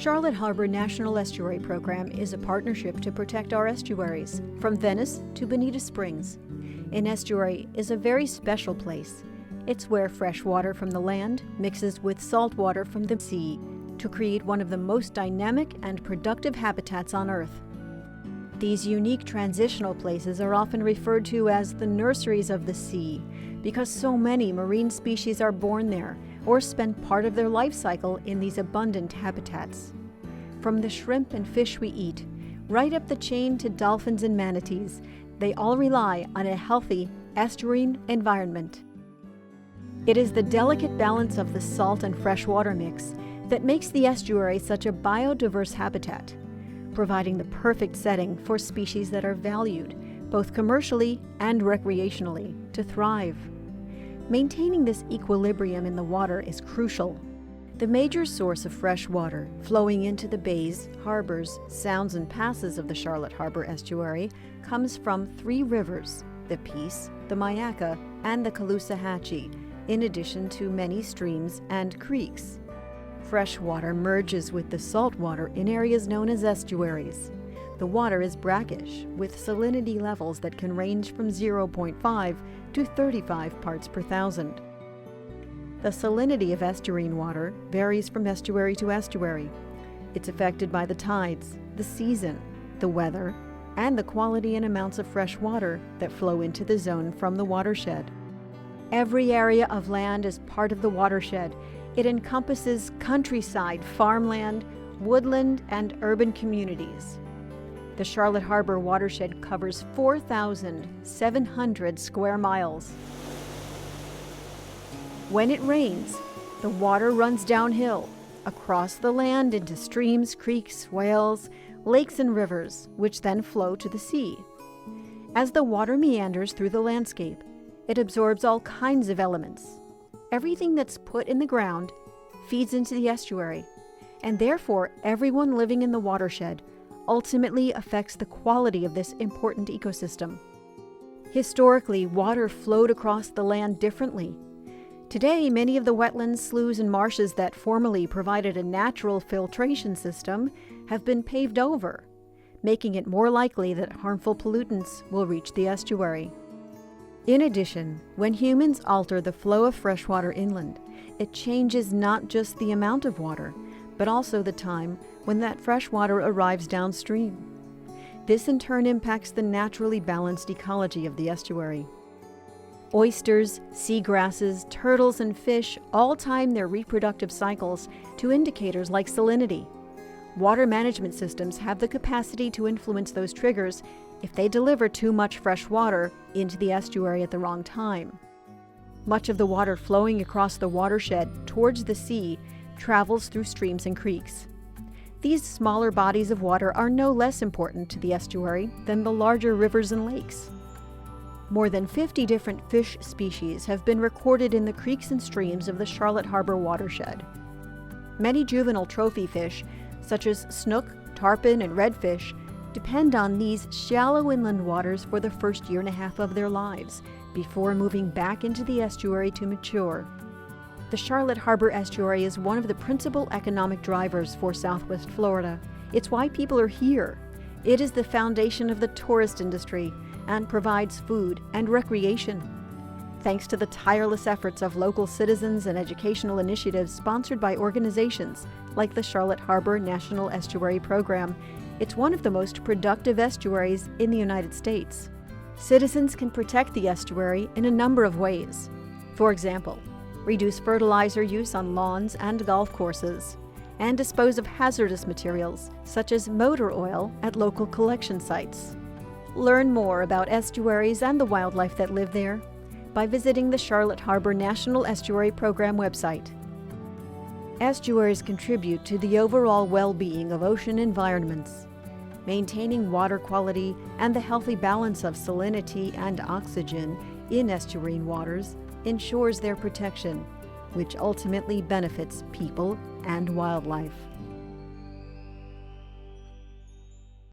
Charlotte Harbor National Estuary Program is a partnership to protect our estuaries, from Venice to Bonita Springs. An estuary is a very special place. It's where fresh water from the land mixes with salt water from the sea to create one of the most dynamic and productive habitats on Earth. These unique transitional places are often referred to as the nurseries of the sea because so many marine species are born there or spend part of their life cycle in these abundant habitats. From the shrimp and fish we eat, right up the chain to dolphins and manatees, they all rely on a healthy estuarine environment. It is the delicate balance of the salt and freshwater mix that makes the estuary such a biodiverse habitat, providing the perfect setting for species that are valued, both commercially and recreationally, to thrive. Maintaining this equilibrium in the water is crucial. The major source of fresh water flowing into the bays, harbors, sounds, and passes of the Charlotte Harbor Estuary comes from 3 rivers, the Peace, the Myakka, and the Caloosahatchee, in addition to many streams and creeks. Fresh water merges with the salt water in areas known as estuaries. The water is brackish, with salinity levels that can range from 0.5 to 35 parts per thousand. The salinity of estuarine water varies from estuary to estuary. It's affected by the tides, the season, the weather, and the quality and amounts of fresh water that flow into the zone from the watershed. Every area of land is part of the watershed. It encompasses countryside, farmland, woodland, and urban communities. The Charlotte Harbor watershed covers 4,700 square miles. When it rains, the water runs downhill, across the land into streams, creeks, swales, lakes, and rivers, which then flow to the sea. As the water meanders through the landscape, it absorbs all kinds of elements. Everything that's put in the ground feeds into the estuary, and therefore everyone living in the watershed ultimately affects the quality of this important ecosystem. Historically, water flowed across the land differently. Today, many of the wetlands, sloughs, and marshes that formerly provided a natural filtration system have been paved over, making it more likely that harmful pollutants will reach the estuary. In addition, when humans alter the flow of freshwater inland, it changes not just the amount of water, but also the time when that fresh water arrives downstream. This in turn impacts the naturally balanced ecology of the estuary. Oysters, seagrasses, turtles, and fish all time their reproductive cycles to indicators like salinity. Water management systems have the capacity to influence those triggers if they deliver too much fresh water into the estuary at the wrong time. Much of the water flowing across the watershed towards the sea travels through streams and creeks. These smaller bodies of water are no less important to the estuary than the larger rivers and lakes. More than 50 different fish species have been recorded in the creeks and streams of the Charlotte Harbor watershed. Many juvenile trophy fish, such as snook, tarpon, and redfish, depend on these shallow inland waters for the first year and a half of their lives before moving back into the estuary to mature. The Charlotte Harbor Estuary is one of the principal economic drivers for Southwest Florida. It's why people are here. It is the foundation of the tourist industry and provides food and recreation. Thanks to the tireless efforts of local citizens and educational initiatives sponsored by organizations like the Charlotte Harbor National Estuary Program, it's one of the most productive estuaries in the United States. Citizens can protect the estuary in a number of ways. For example, reduce fertilizer use on lawns and golf courses, and dispose of hazardous materials such as motor oil at local collection sites. Learn more about estuaries and the wildlife that live there by visiting the Charlotte Harbor National Estuary Program website. Estuaries contribute to the overall well-being of ocean environments. Maintaining water quality and the healthy balance of salinity and oxygen in estuarine waters ensures their protection, which ultimately benefits people and wildlife.